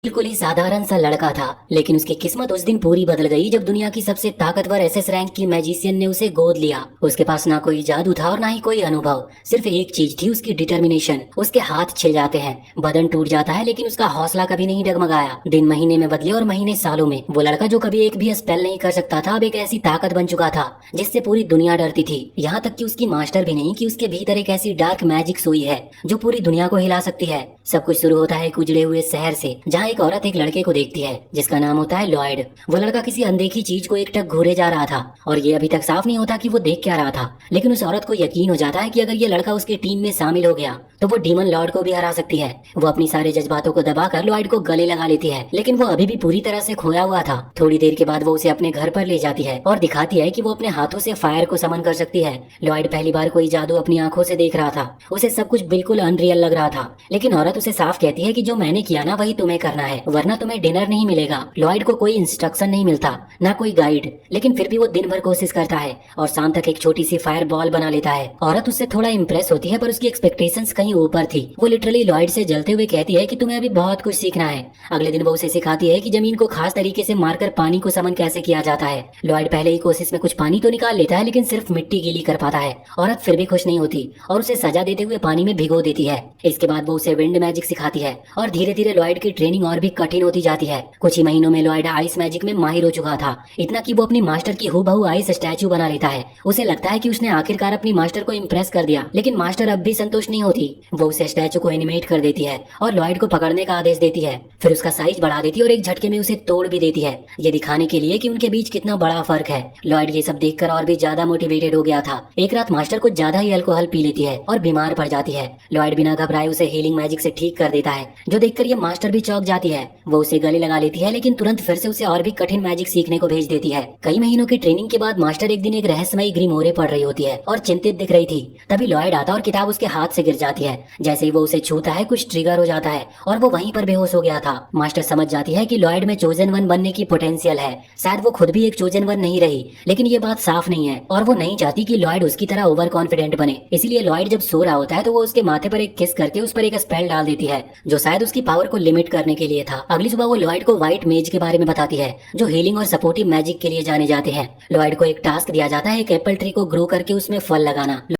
बिल्कुल ही साधारण सा लड़का था, लेकिन उसकी किस्मत उस दिन पूरी बदल गई जब दुनिया की सबसे ताकतवर एसएस रैंक की मैजिशियन ने उसे गोद लिया। उसके पास ना कोई जादू था और ना ही कोई अनुभव, सिर्फ एक चीज थी, उसकी डिटर्मिनेशन। उसके हाथ छिल जाते हैं, बदन टूट जाता है, लेकिन उसका हौसला कभी नहीं डगमगाया। दिन महीने में बदले और महीने सालों में। वो लड़का जो कभी एक भी स्पेल नहीं कर सकता था, अब एक ऐसी ताकत बन चुका था जिससे पूरी दुनिया डरती थी। यहाँ तक कि उसकी मास्टर भी नहीं, कि उसके भीतर एक ऐसी डार्क मैजिक सोई है जो पूरी दुनिया को हिला सकती है। सब कुछ शुरू होता है एक उजड़े हुए शहर से, जहाँ एक औरत एक लड़के को देखती है जिसका नाम होता है लॉयड। वो लड़का किसी अनदेखी चीज को एकटक घूरे जा रहा था और ये अभी तक साफ नहीं होता कि वो देख क्या रहा था, लेकिन उस औरत को यकीन हो जाता है कि अगर ये लड़का उसके टीम में शामिल हो गया तो वो डीमन लॉर्ड को भी हरा सकती है। वो अपनी सारे जज्बातों को दबाकर लॉयड को गले लगा लेती है, लेकिन वो अभी भी पूरी तरह से खोया हुआ था। थोड़ी देर के बाद वो उसे अपने घर पर ले जाती है और दिखाती है कि वो अपने हाथों से फायर को समन कर सकती है। लॉयड पहली बार कोई जादू अपनी आंखों से देख रहा था, उसे सब कुछ बिल्कुल अनरियल लग रहा था, लेकिन औरत उसे साफ कहती है कि जो मैंने किया ना वही तुम्हें करना है, वरना तुम्हें डिनर नहीं मिलेगा। लॉयड को कोई इंस्ट्रक्शन नहीं मिलता, ना कोई गाइड, लेकिन फिर भी वो दिन भर कोशिश करता है और शाम तक एक छोटी सी फायर बॉल बना लेता है। औरत उससे थोड़ा इम्प्रेस होती है, पर उसकी एक्सपेक्टेशंस कहीं ऊपर थी। वो लिटरली लॉयड से जलते हुए कहती है कि तुम्हें अभी बहुत कुछ सीखना है। अगले दिन वो उसे सिखाती है कि जमीन को खास तरीके से मारकर पानी को समन कैसे किया जाता है। लॉयड पहले ही कोशिश में कुछ पानी तो निकाल लेता है, लेकिन सिर्फ मिट्टी गीली कर पाता है। औरत फिर भी खुश नहीं होती और उसे सजा देते हुए पानी में भिगो देती है। इसके बाद वो उसे विंड मैजिक सिखाती है और धीरे धीरे लॉयड की ट्रेनिंग और भी कठिन होती जाती है। कुछ ही महीनों में लॉयड आइस मैजिक में माहिर हो चुका था, इतना कि वो अपनी मास्टर की हूबहू आइस स्टैचू बना लेता है। उसे लगता है कि उसने आखिरकार अपनी मास्टर को इम्प्रेस कर दिया, लेकिन मास्टर अब भी संतुष्ट नहीं होती। वो उसे स्टैचू को एनिमेट कर देती है और लॉयड को पकड़ने का आदेश देती है, फिर उसका साइज बढ़ा देती है और एक झटके में उसे तोड़ भी देती है, ये दिखाने के लिए कि उनके बीच कितना बड़ा फर्क है। लॉयड ये सब देखकर और भी ज्यादा मोटिवेटेड हो गया था। एक रात मास्टर कुछ ज्यादा ही अल्कोहल पी लेती है और बीमार पड़ जाती है। लॉयड बिना घबराए उसे हीलिंग मैजिक से ठीक कर देता है, जो देखकर ये मास्टर भी चौंक जाती है। वो उसे गले लगा लेती है, लेकिन तुरंत फिर से उसे और भी कठिन मैजिक सीखने को भेज देती है। कई महीनों की ट्रेनिंग के बाद मास्टर एक दिन एक रहस्यमयी ग्रीमोरे पढ़ रही होती है और चिंतित दिख रही थी। तभी लॉयड आता और किताब उसके हाथ से गिर जाती है। जैसे ही वो उसे छूता है कुछ ट्रिगर हो जाता है और वो वहीं पर बेहोश हो गया था। मास्टर समझ जाती है कि लॉयड में चोजन वन बनने की पोटेंशियल है। शायद वो खुद भी एक चोजन वन नहीं रही, लेकिन ये बात साफ नहीं है और वो नहीं चाहती कि लॉयड उसकी तरह ओवर कॉन्फिडेंट बने। इसलिए लॉयड जब सो रहा होता है तो वो उसके माथे पर एक किस करके उस पर एक स्पेल डाल देती है, जो शायद उसकी पावर को लिमिट करने के लिए था। अगली सुबह वो लॉयड को व्हाइट मेज के बारे में बताती है, जो हीलिंग और सपोर्टिव मैजिक के लिए जाने जाते हैं। लॉयड को एक टास्क दिया जाता है, एक एप्पल ट्री को ग्रो करके उसमें फल लगाना।